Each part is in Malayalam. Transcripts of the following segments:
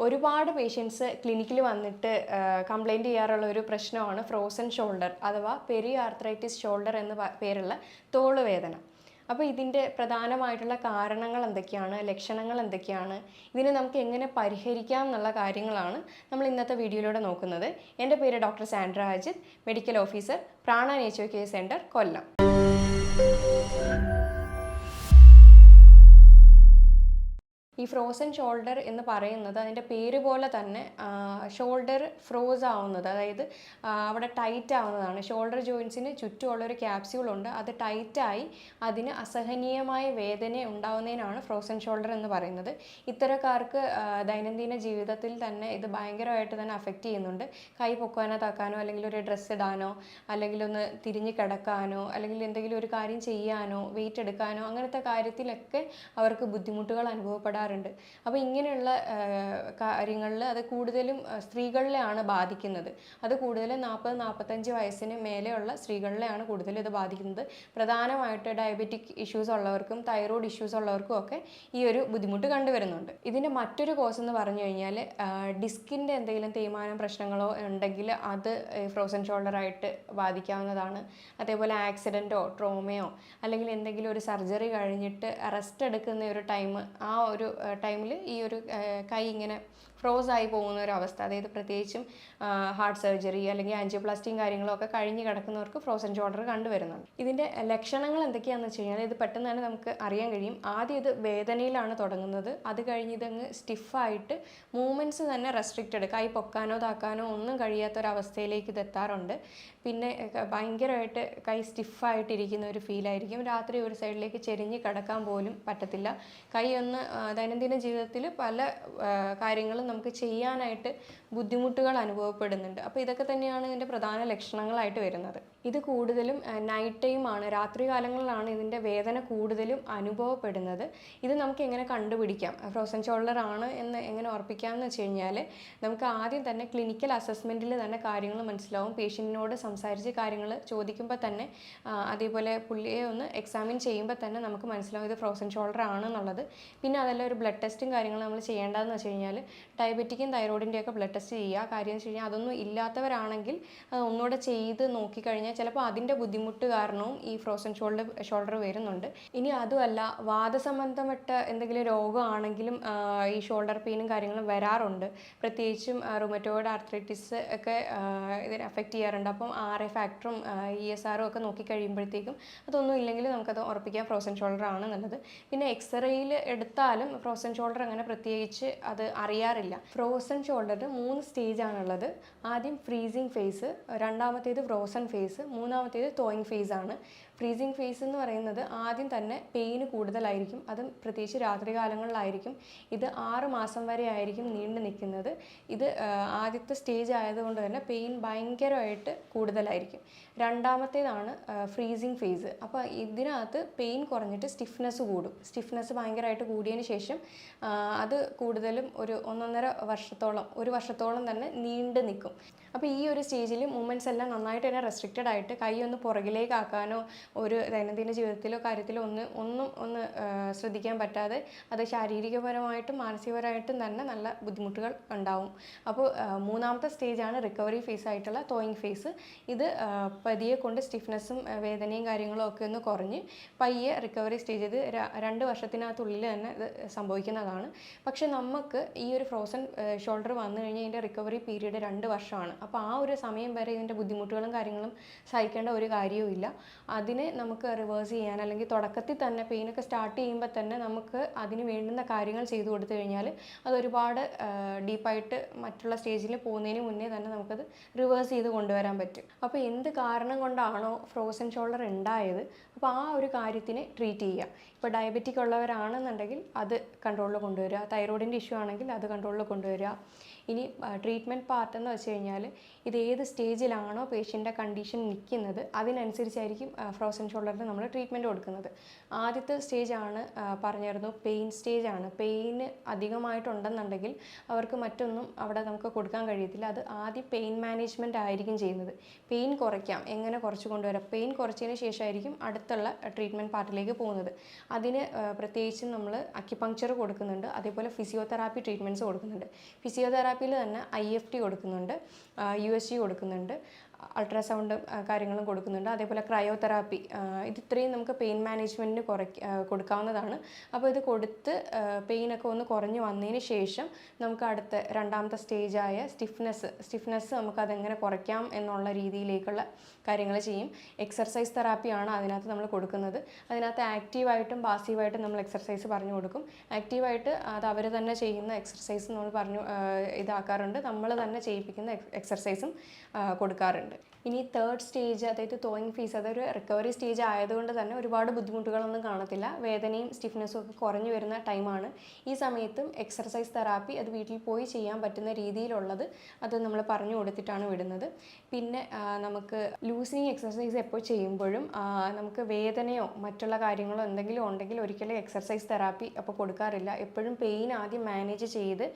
ഒരുപാട് പേഷ്യൻസ് ക്ലിനിക്കിൽ വന്നിട്ട് കംപ്ലൈൻറ്റ് ചെയ്യാറുള്ള ഒരു പ്രശ്നമാണ് ഫ്രോസൺ ഷോൾഡർ അഥവാ പെരി ആർത്രൈറ്റിസ് ഷോൾഡർ എന്ന പേരുള്ള തോളുവേദന. അപ്പോൾ ഇതിൻ്റെ പ്രധാനമായിട്ടുള്ള കാരണങ്ങൾ എന്തൊക്കെയാണ്, ലക്ഷണങ്ങൾ എന്തൊക്കെയാണ്, ഇതിനെ നമുക്ക് എങ്ങനെ പരിഹരിക്കാം എന്നുള്ള കാര്യങ്ങളാണ് നമ്മൾ ഇന്നത്തെ വീഡിയോയിലൂടെ നോക്കുന്നത്. എൻ്റെ പേര് doctor Sandra Ajith, medical officer, Prana nature care centre, Kollam. ഈ ഫ്രോസൺ ഷോൾഡർ എന്ന് പറയുന്നത് അതിൻ്റെ പേര് പോലെ തന്നെ ഷോൾഡർ ഫ്രോസ് ആവുന്നത്, അതായത് അവിടെ ടൈറ്റ് ആവുന്നതാണ്. ഷോൾഡർ ജോയിൻസിന് ചുറ്റുമുള്ളൊരു ക്യാപ്സ്യൂളുണ്ട്, അത് ടൈറ്റായി അതിന് അസഹനീയമായ വേദന ഉണ്ടാവുന്നതിനാണ് ഫ്രോസൺ ഷോൾഡർ എന്ന് പറയുന്നത്. ഇത്തരക്കാർക്ക് ദൈനംദിന ജീവിതത്തിൽ തന്നെ ഇത് ഭയങ്കരമായിട്ട് തന്നെ അഫക്റ്റ് ചെയ്യുന്നുണ്ട്. കൈ പൊക്കാനോ താക്കാനോ, അല്ലെങ്കിൽ ഒരു ഡ്രസ്സ് ഇടാനോ, അല്ലെങ്കിൽ ഒന്ന് തിരിഞ്ഞ് കിടക്കാനോ, അല്ലെങ്കിൽ എന്തെങ്കിലും ഒരു കാര്യം ചെയ്യാനോ, വെയിറ്റ് എടുക്കാനോ, അങ്ങനത്തെ കാര്യത്തിലൊക്കെ അവർക്ക് ബുദ്ധിമുട്ടുകൾ അനുഭവപ്പെടാറുണ്ട്. അപ്പോൾ ഇങ്ങനെയുള്ള കാര്യങ്ങളിൽ അത് കൂടുതലും സ്ത്രീകളിലെയാണ് ബാധിക്കുന്നത്. അത് കൂടുതലും 40-45 വയസ്സിന് മേലെയുള്ള സ്ത്രീകളിലെയാണ് കൂടുതലും ഇത് ബാധിക്കുന്നത്. പ്രധാനമായിട്ട് ഡയബറ്റിക് ഇഷ്യൂസ് ഉള്ളവർക്കും തൈറോയ്ഡ് ഇഷ്യൂസ് ഉള്ളവർക്കും ഒക്കെ ഈ ഒരു ബുദ്ധിമുട്ട് കണ്ടുവരുന്നുണ്ട്. ഇതിൻ്റെ മറ്റൊരു കോസ് എന്ന് പറഞ്ഞു കഴിഞ്ഞാൽ ഡിസ്കിൻ്റെ എന്തെങ്കിലും തേയ്മാനം പ്രശ്നങ്ങളോ ഉണ്ടെങ്കിൽ അത് ഫ്രോസൺ ഷോൾഡറായിട്ട് ബാധിക്കാവുന്നതാണ്. അതേപോലെ ആക്സിഡൻറ്റോ ട്രോമയോ അല്ലെങ്കിൽ എന്തെങ്കിലും ഒരു സർജറി കഴിഞ്ഞിട്ട് റെസ്റ്റ് എടുക്കുന്ന ഒരു ടൈം, ആ ഒരു ടൈമിൽ ഈ ഒരു കൈ ഇങ്ങനെ ഫ്രോസ് ആയി പോകുന്ന ഒരു അവസ്ഥ, അതായത് പ്രത്യേകിച്ചും ഹാർട്ട് സർജറി അല്ലെങ്കിൽ ആൻജിയോപ്ലാസ്റ്റിയും കാര്യങ്ങളൊക്കെ കഴിഞ്ഞ് കിടക്കുന്നവർക്ക് ഫ്രോസൺ ഷോൾഡർ കണ്ടുവരുന്നുണ്ട്. ഇതിൻ്റെ ലക്ഷണങ്ങൾ എന്തൊക്കെയാണെന്ന് വെച്ച് കഴിഞ്ഞാൽ ഇത് പെട്ടെന്ന് തന്നെ നമുക്ക് അറിയാൻ കഴിയും. ആദ്യം ഇത് വേദനയിലാണ് തുടങ്ങുന്നത്, അത് കഴിഞ്ഞ് ഇതങ്ങ് സ്റ്റിഫായിട്ട് മൂവ്മെൻറ്റ്സ് തന്നെ റെസ്ട്രിക്റ്റഡ്, കൈ പൊക്കാനോ താക്കാനോ ഒന്നും കഴിയാത്തൊരവസ്ഥയിലേക്ക് ഇത് എത്താറുണ്ട്. പിന്നെ ഭയങ്കരമായിട്ട് കൈ സ്റ്റിഫായിട്ടിരിക്കുന്ന ഒരു ഫീലായിരിക്കും. രാത്രി ഒരു സൈഡിലേക്ക് ചെരിഞ്ഞ് കിടക്കാൻ പോലും പറ്റത്തില്ല. കൈ ഒന്ന് ദൈനംദിന ജീവിതത്തിൽ പല കാര്യങ്ങളും നമുക്ക് ചെയ്യാനായിട്ട് ബുദ്ധിമുട്ടുകൾ അനുഭവപ്പെടുന്നുണ്ട്. അപ്പോൾ ഇതൊക്കെ തന്നെയാണ് ഇതിൻ്റെ പ്രധാന ലക്ഷണങ്ങളായിട്ട് വരുന്നത്. ഇത് കൂടുതലും നൈറ്റ് ടൈമാണ്, രാത്രി കാലങ്ങളിലാണ് ഇതിൻ്റെ വേദന കൂടുതലും അനുഭവപ്പെടുന്നത്. ഇത് നമുക്ക് എങ്ങനെ കണ്ടുപിടിക്കാം, ഫ്രോസൺ ഷോൾഡർ ആണ് എന്ന് എങ്ങനെ ഉറപ്പിക്കാം എന്ന് വെച്ച് കഴിഞ്ഞാൽ നമുക്ക് ആദ്യം തന്നെ ക്ലിനിക്കൽ അസസ്മെൻറ്റിൽ തന്നെ കാര്യങ്ങൾ മനസ്സിലാവും. പേഷ്യൻറ്റിനോട് സംസാരിച്ച് കാര്യങ്ങൾ ചോദിക്കുമ്പോൾ തന്നെ, അതേപോലെ പുള്ളിയെ ഒന്ന് എക്സാമിൻ ചെയ്യുമ്പോൾ തന്നെ നമുക്ക് മനസ്സിലാവും ഇത് ഫ്രോസൺ ഷോൾഡർ ആണെന്നുള്ളത്. പിന്നെ അതെല്ലാം ഒരു ബ്ലഡ് ടെസ്റ്റും കാര്യങ്ങളും നമ്മൾ ചെയ്യേണ്ടതെന്ന് വെച്ച് കഴിഞ്ഞാൽ ഡയബറ്റിക്കും തൈറോയിഡിൻ്റെയൊക്കെ ബ്ലഡ് ടെസ്റ്റ് ചെയ്യുക. കാര്യം എന്ന് വെച്ച് കഴിഞ്ഞാൽ അതൊന്നും ഇല്ലാത്തവരാണെങ്കിൽ അത് ഒന്നുകൂടെ ചെയ്ത് നോക്കിക്കഴിഞ്ഞാൽ ചിലപ്പോൾ അതിൻ്റെ ബുദ്ധിമുട്ട് കാരണവും ഈ ഫ്രോസൺ ഷോൾഡർ വരുന്നുണ്ട്. ഇനി അതുമല്ല, വാതസംബന്ധപ്പെട്ട എന്തെങ്കിലും രോഗമാണെങ്കിലും ഈ ഷോൾഡർ പെയിനും കാര്യങ്ങളും വരാറുണ്ട്. പ്രത്യേകിച്ചും റുമറ്റോയിഡ് ആർത്രൈറ്റിസ് ഒക്കെ ഇതിനെ അഫക്റ്റ് ചെയ്യാറുണ്ട്. അപ്പം RA ഫാക്ടറും ESRും ഒക്കെ നോക്കിക്കഴിയുമ്പോഴത്തേക്കും അതൊന്നും ഇല്ലെങ്കിൽ നമുക്കത് ഉറപ്പിക്കാം ഫ്രോസൺ ഷോൾഡർ ആണെന്നുള്ളത്. പിന്നെ എക്സ്റേയിൽ എടുത്താലും ഫ്രോസൺ ഷോൾഡർ അങ്ങനെ പ്രത്യേകിച്ച് അത് അറിയാറില്ല. ഫ്രോസൺ ഷോൾഡറിന് 3 സ്റ്റേജാണുള്ളത്. ആദ്യം ഫ്രീസിങ് ഫേസ്, രണ്ടാമത്തേത് ഫ്രോസൺ ഫേസ്, മൂന്നാമത്തേത് തോയിങ് ഫേസ് ആണ്. ഫ്രീസിങ് ഫേസ് എന്ന് പറയുന്നത് ആദ്യം തന്നെ പെയിന് കൂടുതലായിരിക്കും, അതും പ്രത്യേകിച്ച് രാത്രി കാലങ്ങളിലായിരിക്കും. ഇത് 6 മാസം വരെ ആയിരിക്കും നീണ്ടു നിൽക്കുന്നത്. ഇത് ആദ്യത്തെ സ്റ്റേജ് ആയതുകൊണ്ട് തന്നെ പെയിൻ ഭയങ്കരമായിട്ട് കൂടുതലായിരിക്കും. രണ്ടാമത്തേതാണ് ഫ്രീസിങ് ഫേസ്. അപ്പോൾ ഇതിനകത്ത് പെയിൻ കുറഞ്ഞിട്ട് സ്റ്റിഫ്നെസ് കൂടും. സ്റ്റിഫ്നെസ് ഭയങ്കരമായിട്ട് കൂടിയതിന് ശേഷം അത് കൂടുതലും ഒരു 1 വർഷത്തോളം തന്നെ നീണ്ടു നിൽക്കും. അപ്പോൾ ഈ ഒരു സ്റ്റേജിൽ മൂവ്മെൻറ്റ്സ് എല്ലാം നന്നായിട്ട് തന്നെ റെസ്ട്രിക്റ്റഡ് ആയിട്ട് കൈ ഒന്ന് പുറകിലേക്കാക്കാനോ ഒരു ദൈനംദിന ജീവിതത്തിലോ കാര്യത്തിലോ ഒന്നും ശ്രദ്ധിക്കാൻ പറ്റാതെ അത് ശാരീരികപരമായിട്ടും മാനസികപരമായിട്ടും തന്നെ നല്ല ബുദ്ധിമുട്ടുകൾ ഉണ്ടാവും. അപ്പോൾ മൂന്നാമത്തെ സ്റ്റേജാണ് റിക്കവറി ഫേസ് ആയിട്ടുള്ള തോയിങ് ഫേസ്. ഇത് പതിയെ കൊണ്ട് സ്റ്റിഫ്നെസ്സും വേദനയും കാര്യങ്ങളും ഒക്കെ ഒന്ന് കുറഞ്ഞ് പയ്യെ റിക്കവറി സ്റ്റേജ്, ഇത് 2 വർഷത്തിനകത്തുള്ളിൽ തന്നെ ഇത് സംഭവിക്കുന്നതാണ്. പക്ഷെ നമുക്ക് ഈ ഒരു ഫ്രോസൺ ഷോൾഡർ വന്നു കഴിഞ്ഞാൽ ഇതിൻ്റെ റിക്കവറി പീരീഡ് 2 വർഷമാണ്. അപ്പോൾ ആ ഒരു സമയം വരെ ഇതിൻ്റെ ബുദ്ധിമുട്ടുകളും കാര്യങ്ങളും സഹിക്കേണ്ട ഒരു കാര്യവും ഇല്ല. അതിനെ നമുക്ക് റിവേഴ്സ് ചെയ്യാൻ, അല്ലെങ്കിൽ തുടക്കത്തിൽ തന്നെ പെയിനൊക്കെ സ്റ്റാർട്ട് ചെയ്യുമ്പോൾ തന്നെ നമുക്ക് അതിന് വേണ്ടുന്ന കാര്യങ്ങൾ ചെയ്തു കൊടുത്തു കഴിഞ്ഞാൽ അതൊരുപാട് ഡീപ്പായിട്ട് മറ്റുള്ള സ്റ്റേജിൽ പോകുന്നതിന് മുന്നേ തന്നെ നമുക്കത് റിവേഴ്സ് ചെയ്ത് കൊണ്ടുവരാൻ പറ്റും. അപ്പോൾ എന്ത് കാരണം കൊണ്ടാണോ ഫ്രോസൺ ഷോൾഡർ ഉണ്ടായത്, അപ്പോൾ ആ ഒരു കാര്യത്തിനെ ട്രീറ്റ് ചെയ്യുക. ഇപ്പോൾ ഡയബറ്റിക് ഉള്ളവരാണെന്നുണ്ടെങ്കിൽ അത് കൺട്രോളിൽ കൊണ്ടുവരിക, തൈറോയിഡിൻ്റെ ഇഷ്യൂ ആണെങ്കിൽ അത് കൺട്രോളിൽ കൊണ്ടുവരിക. ഇനി ട്രീറ്റ്മെൻറ്റ് പാർട്ട് എന്ന് വെച്ച് കഴിഞ്ഞാൽ ഇത് ഏത് സ്റ്റേജിലാണോ പേഷ്യൻ്റെ കണ്ടീഷൻ നിൽക്കുന്നത് അതിനനുസരിച്ചായിരിക്കും ഫ്രോസൺ ഷോൾഡറിന് നമ്മൾ ട്രീറ്റ്മെൻറ്റ് കൊടുക്കുന്നത്. ആദ്യത്തെ സ്റ്റേജാണ് പറഞ്ഞിരുന്നു പെയിൻ സ്റ്റേജാണ്. പെയിന് അധികമായിട്ടുണ്ടെന്നുണ്ടെങ്കിൽ അവർക്ക് മറ്റൊന്നും അവിടെ നമുക്ക് കൊടുക്കാൻ കഴിയത്തില്ല. അത് ആദ്യം പെയിൻ മാനേജ്മെൻറ്റ് ആയിരിക്കും ചെയ്യുന്നത്. പെയിൻ കുറയ്ക്കാം, എങ്ങനെ കുറച്ച് കൊണ്ടുവരാം, പെയിൻ കുറച്ചതിന് ശേഷമായിരിക്കും അടുത്തുള്ള ട്രീറ്റ്മെൻറ്റ് പാർട്ടിലേക്ക് പോകുന്നത്. അതിന് പ്രത്യേകിച്ചും നമ്മൾ അക്യുപങ്ക്ചർ കൊടുക്കുന്നുണ്ട്, അതേപോലെ ഫിസിയോതെറാപ്പി ട്രീറ്റ്മെൻറ്റ്സ് കൊടുക്കുന്നുണ്ട്. ഫിസിയോതെറാപ്പിയിൽ തന്നെ IFT കൊടുക്കുന്നുണ്ട്, USG കൊടുക്കുന്നുണ്ട്, അൾട്രാസൗണ്ട് കാര്യങ്ങളും കൊടുക്കുന്നുണ്ട്, അതേപോലെ ക്രയോതെറാപ്പി. ഇത് ഇത്രയും നമുക്ക് പെയിൻ മാനേജ്മെൻറ്റിന് കൊടുക്കാവുന്നതാണ്. അപ്പോൾ ഇത് കൊടുത്ത് പെയിനൊക്കെ ഒന്ന് കുറഞ്ഞ് വന്നതിന് ശേഷം നമുക്ക് അടുത്ത രണ്ടാമത്തെ സ്റ്റേജായ സ്റ്റിഫ്നെസ് നമുക്കതെങ്ങനെ കുറയ്ക്കാം എന്നുള്ള രീതിയിലേക്കുള്ള കാര്യങ്ങൾ ചെയ്യും. എക്സർസൈസ് തെറാപ്പിയാണ് അതിനകത്ത് നമ്മൾ കൊടുക്കുന്നത്. അതിനകത്ത് ആക്റ്റീവായിട്ടും പാസീവായിട്ടും നമ്മൾ എക്സർസൈസ് പറഞ്ഞു കൊടുക്കും. ആക്റ്റീവായിട്ട് അത് അവർ തന്നെ ചെയ്യുന്ന എക്സർസൈസ് നമ്മൾ ഇതാക്കാറുണ്ട്. നമ്മൾ തന്നെ ചെയ്യിപ്പിക്കുന്ന എക്സർസൈസും കൊടുക്കാറുണ്ട്. ഇനി തേർഡ് സ്റ്റേജ്, അതായത് തോയിങ് ഫേസ്, അതൊരു റിക്കവറി സ്റ്റേജ് ആയതുകൊണ്ട് തന്നെ ഒരുപാട് ബുദ്ധിമുട്ടുകളൊന്നും കാണത്തില്ല. വേദനയും സ്റ്റിഫ്നെസ്സും ഒക്കെ കുറഞ്ഞു വരുന്ന ടൈമാണ്. ഈ സമയത്തും എക്സർസൈസ് തെറാപ്പി അത് വീട്ടിൽ പോയി ചെയ്യാൻ പറ്റുന്ന രീതിയിലുള്ളത് അത് നമ്മൾ പറഞ്ഞു കൊടുത്തിട്ടാണ് വിടുന്നത്. പിന്നെ നമുക്ക് ലൂസനിങ് എക്സർസൈസ് എപ്പോൾ ചെയ്യുമ്പോഴും നമുക്ക് വേദനയോ മറ്റുള്ള കാര്യങ്ങളോ എന്തെങ്കിലും ഉണ്ടെങ്കിൽ ഒരിക്കലും എക്സർസൈസ് തെറാപ്പി അപ്പോൾ കൊടുക്കാറില്ല. എപ്പോഴും പെയിൻ ആദ്യം മാനേജ് ചെയ്ത്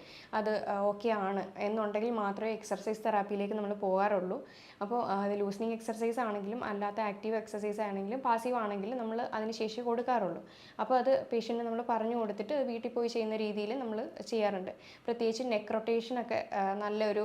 അത് ഓക്കെ ആണ് എന്നുണ്ടെങ്കിൽ മാത്രമേ എക്സർസൈസ് തെറാപ്പിയിലേക്ക് നമ്മൾ പോകാറുള്ളൂ. അപ്പോൾ അത് ലൂസനിങ് എക്സർസൈസ് ആണെങ്കിലും അല്ലാത്ത ആക്റ്റീവ് എക്സർസൈസ് ആണെങ്കിലും പാസീവ് ആണെങ്കിലും നമ്മൾ അതിന് ശേഷി കൊടുക്കാറുള്ളൂ. അപ്പോൾ അത് പേഷ്യൻറ്റിന് നമ്മൾ പറഞ്ഞു കൊടുത്തിട്ട് വീട്ടിൽ പോയി ചെയ്യുന്ന രീതിയിൽ നമ്മൾ ചെയ്യാറുണ്ട്. പ്രത്യേകിച്ച് നെക്ക് റൊട്ടേഷനൊക്കെ നല്ലൊരു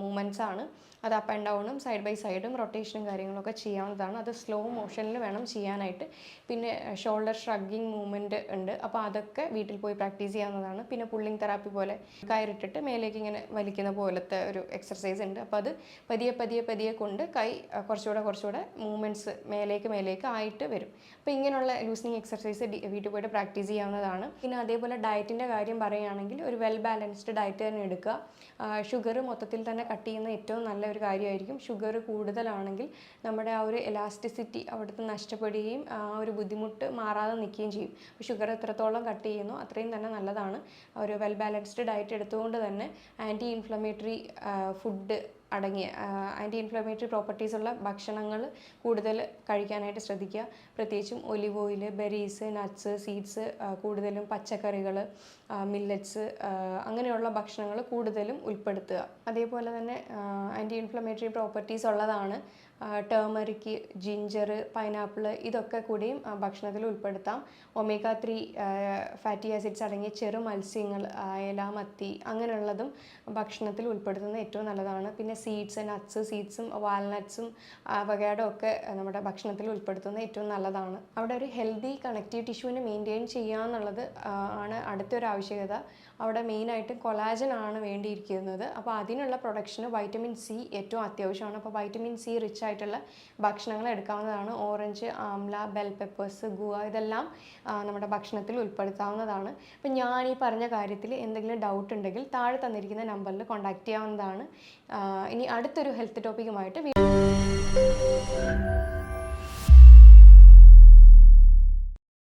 മൂവ്മെൻറ്റ്സ് ആണ്. അത് അപ്പ് ആൻഡ് ഡൗണും സൈഡ് ബൈ സൈഡും റൊട്ടേഷനും കാര്യങ്ങളൊക്കെ ചെയ്യാവുന്നതാണ്. അത് സ്ലോ മോഷനിൽ വേണം ചെയ്യാനായിട്ട്. പിന്നെ ഷോൾഡർ ഷ്രഗിങ് മൂവ്മെൻറ്റ് ഉണ്ട്. അപ്പോൾ അതൊക്കെ വീട്ടിൽ പോയി പ്രാക്ടീസ് ചെയ്യാവുന്നതാണ്. പിന്നെ പുള്ളിങ് തെറാപ്പി പോലെ കയറിട്ടിട്ട് മേലേക്ക് ഇങ്ങനെ വലിക്കുന്ന പോലത്തെ ഒരു എക്സർസൈസ് ഉണ്ട്. അപ്പോൾ അത് പതിയെ കൊണ്ട് കൈ കുറച്ചുകൂടെ മൂവ്മെൻറ്റ്സ് മേലേക്ക് ആയിട്ട് വരും. അപ്പോൾ ഇങ്ങനെയുള്ള ലൂസനിങ് എക്സർസൈസ് വീട്ടിൽ പോയിട്ട് പ്രാക്ടീസ് ചെയ്യാവുന്നതാണ്. പിന്നെ അതേപോലെ ഡയറ്റിൻ്റെ കാര്യം പറയുകയാണെങ്കിൽ ഒരു വെൽ ബാലൻസ്ഡ് ഡയറ്റ് തന്നെ എടുക്കുക. ഷുഗർ മൊത്തത്തിൽ തന്നെ കട്ട് ചെയ്യുന്ന ഏറ്റവും നല്ല ഒരു കാര്യമായിരിക്കും. ഷുഗർ കൂടുതലാണെങ്കിൽ നമ്മുടെ ആ ഒരു എലാസ്റ്റിസിറ്റി അവിടുത്തെ നഷ്ടപ്പെടുകയും ആ ഒരു ബുദ്ധിമുട്ട് മാറാതെ നിൽക്കുകയും ചെയ്യും. അപ്പോൾ ഷുഗർ എത്രത്തോളം കട്ട് ചെയ്യുന്നു അത്രയും തന്നെ നല്ലതാണ്. ഒരു വെൽ ബാലൻസ്ഡ് ഡയറ്റ് എടുത്തുകൊണ്ട് തന്നെ ആൻറ്റി ഇൻഫ്ലമേറ്ററി ഫുഡ് അടങ്ങിയ ആൻറ്റി ഇൻഫ്ലമേറ്ററി പ്രോപ്പർട്ടീസ് ഉള്ള ഭക്ഷണങ്ങൾ കൂടുതൽ കഴിക്കാനായിട്ട് ശ്രദ്ധിക്കുക. പ്രത്യേകിച്ചും olive oil, berries, nuts, seeds, കൂടുതലും പച്ചക്കറികൾ, മില്ലറ്റ്സ്, അങ്ങനെയുള്ള ഭക്ഷണങ്ങൾ കൂടുതലും ഉൾപ്പെടുത്തുക. അതേപോലെ തന്നെ ആൻറ്റി ഇൻഫ്ലമേറ്ററി പ്രോപ്പർട്ടീസ് ഉള്ളതാണ് ടേമറിക്ക്, ജിഞ്ചർ, പൈനാപ്പിൾ, ഇതൊക്കെ കൂടിയും ഭക്ഷണത്തിൽ ഉൾപ്പെടുത്താം. ഒമേഗ 3 ഫാറ്റി ആസിഡ്സ് അടങ്ങിയ ചെറു മത്സ്യങ്ങൾ, അയല, മത്തി, അങ്ങനെയുള്ളതും ഭക്ഷണത്തിൽ ഉൾപ്പെടുത്തുന്നത് ഏറ്റവും നല്ലതാണ്. പിന്നെ സീഡ്സും വാൽനട്ട്സും അവകാഡോ ഒക്കെ നമ്മുടെ ഭക്ഷണത്തിൽ ഉൾപ്പെടുത്തുന്നത് ഏറ്റവും നല്ലതാണ്. അവിടെ ഒരു ഹെൽത്തി കണക്റ്റീവ് ടിഷ്യൂവിനെ മെയിൻറ്റെയിൻ ചെയ്യുക എന്നുള്ളത് ആണ് അടുത്തൊരു ആവശ്യകത. അവിടെ മെയിനായിട്ട് കൊളാജൻ ആണ് വേണ്ടിയിരിക്കുന്നത്. അപ്പോൾ അതിനുള്ള പ്രൊഡക്ഷന് വൈറ്റമിൻ സി ഏറ്റവും അത്യാവശ്യമാണ്. അപ്പോൾ വൈറ്റമിൻ സി റിച്ച് ആയിട്ടുള്ള ഭക്ഷണങ്ങൾ എടുക്കാവുന്നതാണ്. Orange, amla, bell peppers, guava, ഇതെല്ലാം നമ്മുടെ ഭക്ഷണത്തിൽ ഉൾപ്പെടുത്താവുന്നതാണ്. അപ്പം ഞാൻ ഈ പറഞ്ഞ കാര്യത്തിൽ എന്തെങ്കിലും ഡൗട്ട് ഉണ്ടെങ്കിൽ താഴെ തന്നിരിക്കുന്ന നമ്പറിൽ കോൺടാക്റ്റ് ചെയ്യാവുന്നതാണ്. ഇനി അടുത്തൊരു ഹെൽത്ത് ടോപ്പിക്കുമായിട്ട്